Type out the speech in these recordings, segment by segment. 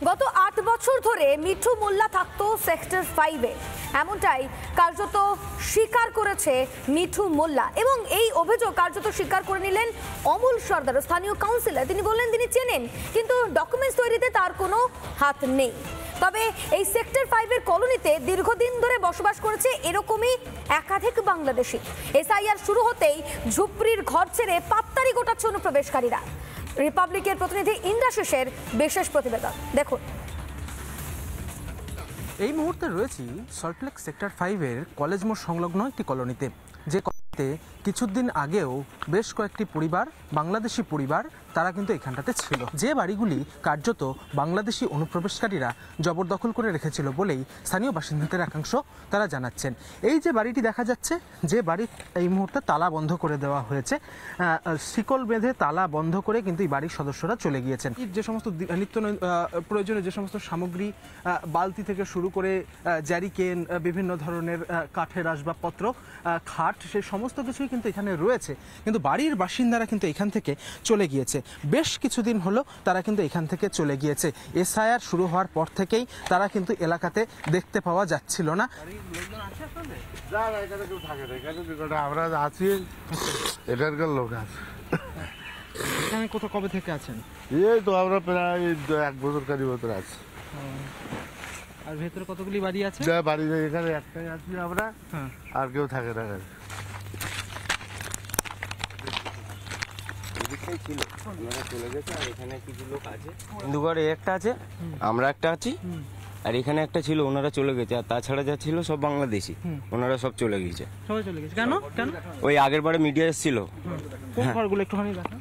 গত ৮ বছর ধরে মিঠু মোল্লা থাকতো সেক্টর 5-এ, এমনটাই কার্যত স্বীকার করেছে মিঠু মোল্লা। এবং এই অভিযোগ কার্যত স্বীকার করে নিলেন অমল সর্দার, স্থানীয় কাউন্সিলর। তিনি বললেন তিনি চেনেন, কিন্তু ডকুমেন্টস তৈরিতে তার কোনো হাত নেই। তবে এই সেক্টর 5-এর কলোনিতে দীর্ঘদিন ধরে বসবাস করেছে এরকমই একাধিক বাংলাদেশি। এসআইআর শুরু হতেই ঝুপড়ির ঘর ছেড়ে পাত্তারি গোটাচ্ছে অনুপ্রবেশকারীরা। রিপাবলিকের প্রতিনিধি ইন্দ্রাশিসের বিশেষ প্রতিবেদন দেখুন। এই মুহূর্তে রয়েছি সল্টলেক সেক্টর 5-এর কলেজ মোড় সংলগ্ন একটি কলোনিতে, যে কলোনিতে কিছুদিন আগেও বেশ কয়েকটি পরিবার, বাংলাদেশি পরিবার, তারা কিন্তু এখানটাতে ছিল। যে বাড়িগুলি কার্যত বাংলাদেশি অনুপ্রবেশকারীরা জবরদখল করে রেখেছিল বলেই স্থানীয় বাসিন্দাদের একাংশ তারা জানাচ্ছেন। এই যে বাড়িটি দেখা যাচ্ছে, যে বাড়ি এই মুহূর্তে তালা বন্ধ করে দেওয়া হয়েছে, শিকল বেঁধে তালা বন্ধ করে কিন্তু এই বাড়ির সদস্যরা চলে গিয়েছেন। যে সমস্ত নিত্য প্রয়োজনীয় যে সমস্ত সামগ্রী, বালতি থেকে শুরু করে জ্যারিকেন, বিভিন্ন ধরনের কাঠের আসবাবপত্র, খাট, সেই সমস্ত কিছুই কিন্তু এখানে রয়েছে। কিন্তু বাড়ির বাসিন্দারা কিন্তু এখান থেকে চলে গিয়েছে। বেশ কিছুদিন হলো তারা কিন্তু এখান থেকে চলে গিয়েছে। এসআইআর শুরু হওয়ার পর থেকেই তারা কিন্তু এলাকাতে দেখতে পাওয়া যাচ্ছিল না। আমরা আছি, এটার লোক আছে। এখানে কোথাও কবে থেকে আছেন? এই তো আমরা প্রায় 1 বছর কারি বছর আছি। আর ভেতরে কতগুলি বাড়ি আছে? বাড়ি এখানে একটাই আছি আমরা, আর কেউ থাকে না। ছিল ওনারা চলে গেছে, আর এখানে কিছু লোক আছে, হিন্দুগড়ে একটা আছে, আমরা একটা আছি, আর এখানে একটা ছিল, ওনারা চলে গেছে। আর তাছাড়া যা ছিল সব বাংলাদেশি, ওনারা সব চলে গেছে। সবাই চলে গেছে কেন? কেন? ওই আগের বারে মিডিয়া এসেছিল। কোন ঘরগুলো একটুখানি দেখা।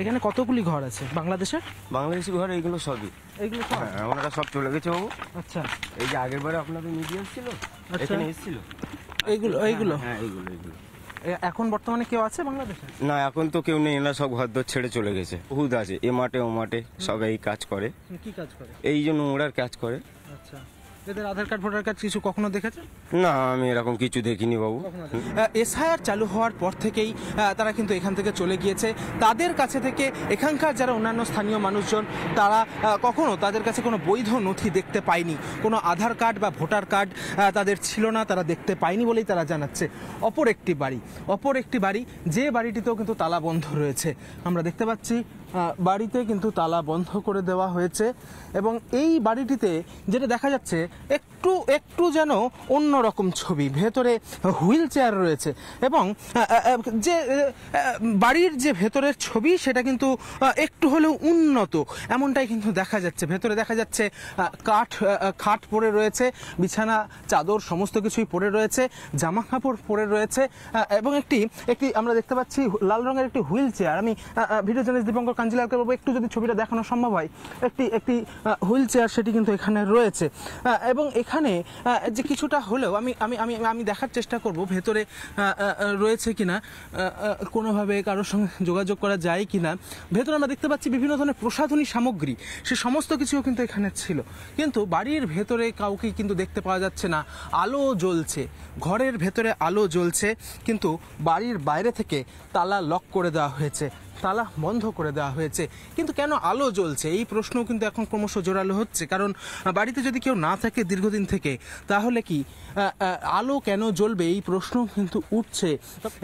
এখানে কতগুলি ঘর আছে বাংলাদেশের? বাংলাদেশি ঘর এইগুলো সবই, এইগুলো সব? হ্যাঁ, ওনারা সব চলে গেছে বাবু। আচ্ছা, এই যে আগের বারে আপনাদের মিডিয়া এসেছিল, এখানে এসেছিল এইগুলো এইগুলো হ্যাঁ এইগুলো। এখন বর্তমানে কেউ আছে বাংলাদেশে? না, এখন তো কেউ নেই, এরা সব ঘরদোর ছেড়ে চলে গেছে। বহুত আছে, এ মাঠে ও মাঠে সব এই কাজ করে। কি কাজ করে? এই জন্য ওরার কাজ করে। আচ্ছা, এদের আধার কার্ড, ভোটার কার্ড কিছু কখনো দেখেছেন? না, আমি এরকম কিছু দেখিনি বাবু। এসআইআর চালু হওয়ার পর থেকেই তারা কিন্তু এখান থেকে চলে গিয়েছে। তাদের কাছে থেকে এখানকার যারা অন্যান্য স্থানীয় মানুষজন, তারা কখনো তাদের কাছে কোনো বৈধ নথি দেখতে পায়নি, কোনো আধার কার্ড বা ভোটার কার্ড তাদের ছিল না, তারা দেখতে পায়নি বলেই তারা জানাচ্ছে। অপর একটি বাড়ি, যে বাড়িটিতেও কিন্তু তালা বন্ধ রয়েছে। আমরা দেখতে পাচ্ছি বাড়িতে কিন্তু তালা বন্ধ করে দেওয়া হয়েছে। এবং এই বাড়িটিতে যেটা দেখা যাচ্ছে, একটু যেন অন্যরকম ছবি। ভেতরে হুইল চেয়ার রয়েছে এবং যে বাড়ির যে ভেতরের ছবি, সেটা কিন্তু একটু হলেও উন্নত, এমনটাই কিন্তু দেখা যাচ্ছে। ভেতরে দেখা যাচ্ছে খাট পড়ে রয়েছে, বিছানা, চাদর সমস্ত কিছুই পড়ে রয়েছে, জামা কাপড় পড়ে রয়েছে এবং একটি আমরা দেখতে পাচ্ছি লাল রঙের একটি হুইল চেয়ার। আমি ভিডিও জার্নালিস্ট দীপঙ্কর কাঞ্জিলালকে বলবো একটু যদি ছবিটা দেখানো সম্ভব হয়। একটি হুইল চেয়ার, সেটি কিন্তু এখানে রয়েছে। এবং এখানে যে কিছুটা হলেও আমি দেখার চেষ্টা করব ভেতরে রয়েছে কিনা, কোনোভাবে কারোর সঙ্গে যোগাযোগ করা যায় কিনা। ভেতরে আমরা দেখতে পাচ্ছি বিভিন্ন ধরনের প্রসাধনী সামগ্রী, সে সমস্ত কিছুও কিন্তু এখানে ছিল। কিন্তু বাড়ির ভেতরে কাউকে কিন্তু দেখতে পাওয়া যাচ্ছে না। আলো জ্বলছে, ঘরের ভেতরে আলো জ্বলছে, কিন্তু বাড়ির বাইরে থেকে তালা লক করে দেওয়া হয়েছে, তালা বন্ধ করে দেওয়া হয়েছে। কিন্তু কেন আলো জ্বলছে, এই প্রশ্নও কিন্তু এখন ক্রমশ জোরালো হচ্ছে। কারণ বাড়িতে যদি কেউ না থাকে দীর্ঘদিন থেকে, তাহলে কি আলো কেন জ্বলবে, এই প্রশ্ন কিন্তু উঠছে।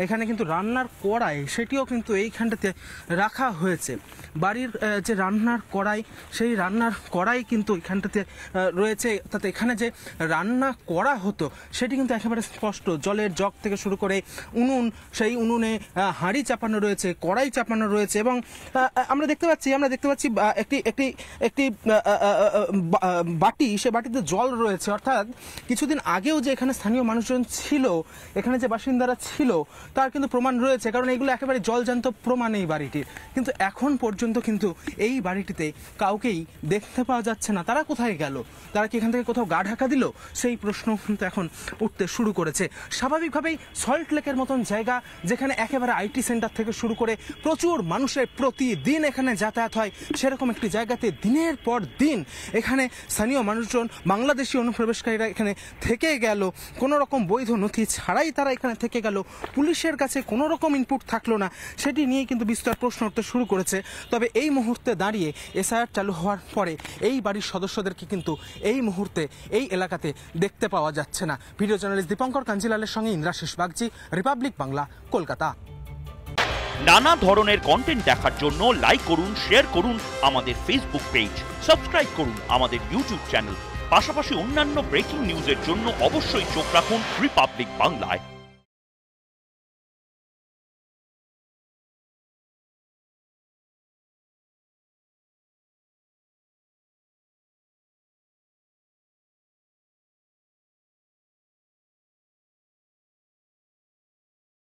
এখানে কিন্তু রান্নার কড়াই, সেটিও কিন্তু এইখানটাতে রাখা হয়েছে। বাড়ির যে রান্নার কড়াই, সেই রান্নার কড়াই কিন্তু এখানটাতে রয়েছে। তাতে এখানে যে রান্না করা হতো, সেটি কিন্তু একেবারে স্পষ্ট। জলের জগ থেকে শুরু করে উনুন, সেই উনুনে হাঁড়ি চাপানো রয়েছে, কড়াই চাপানো রয়েছে। এবং আমরা দেখতে পাচ্ছি একটি বাটি, সে বাটিতে জল রয়েছে। অর্থাৎ কিছুদিন আগেও যে এখানে স্থানীয় মানুষজন ছিল, এখানে যে বাসিন্দারা ছিল, তার কিন্তু প্রমাণ রয়েছে। কারণ এগুলো একেবারে জলজান্ত প্রমাণ এই বাড়িটির। কিন্তু এখন পর্যন্ত কিন্তু এই বাড়িটিতে কাউকেই দেখতে পাওয়া যাচ্ছে না। তারা কোথায় গেল? তারা কি এখান থেকে কোথাও গা ঢাকা দিল? সেই প্রশ্ন কিন্তু এখন উঠতে শুরু করেছে। স্বাভাবিকভাবেই সল্টলেকের মতন জায়গা, যেখানে একেবারে আইটি সেন্টার থেকে শুরু করে প্রচুর প্রচুর মানুষের প্রতিদিন এখানে যাতায়াত হয়, সেরকম একটি জায়গাতে দিনের পর দিন এখানে স্থানীয় মানুষজন, বাংলাদেশি অনুপ্রবেশকারীরা এখানে থেকে গেল, কোনো রকম বৈধ নথি ছাড়াই তারা এখানে থেকে গেল, পুলিশের কাছে কোনো রকম ইনপুট থাকলো না, সেটি নিয়ে কিন্তু বিস্তর প্রশ্ন উঠতে শুরু করেছে। তবে এই মুহূর্তে দাঁড়িয়ে এসআইআর চালু হওয়ার পরে এই বাড়ির সদস্যদেরকে কিন্তু এই মুহূর্তে এই এলাকাতে দেখতে পাওয়া যাচ্ছে না। ভিডিও জার্নালিস্ট দীপঙ্কর কাঞ্জিলালের সঙ্গে ইন্দ্রাশিস বাগচি, রিপাবলিক বাংলা, কলকাতা। নানা ধরনের কন্টেন্ট দেখার জন্য লাইক করুন, শেয়ার করুন আমাদের ফেসবুক পেজ, সাবস্ক্রাইব করুন আমাদের ইউটিউব চ্যানেল। পাশাপাশি অন্যান্য ব্রেকিং নিউজের জন্য অবশ্যই চোখ রাখুন রিপাবলিক বাংলায়।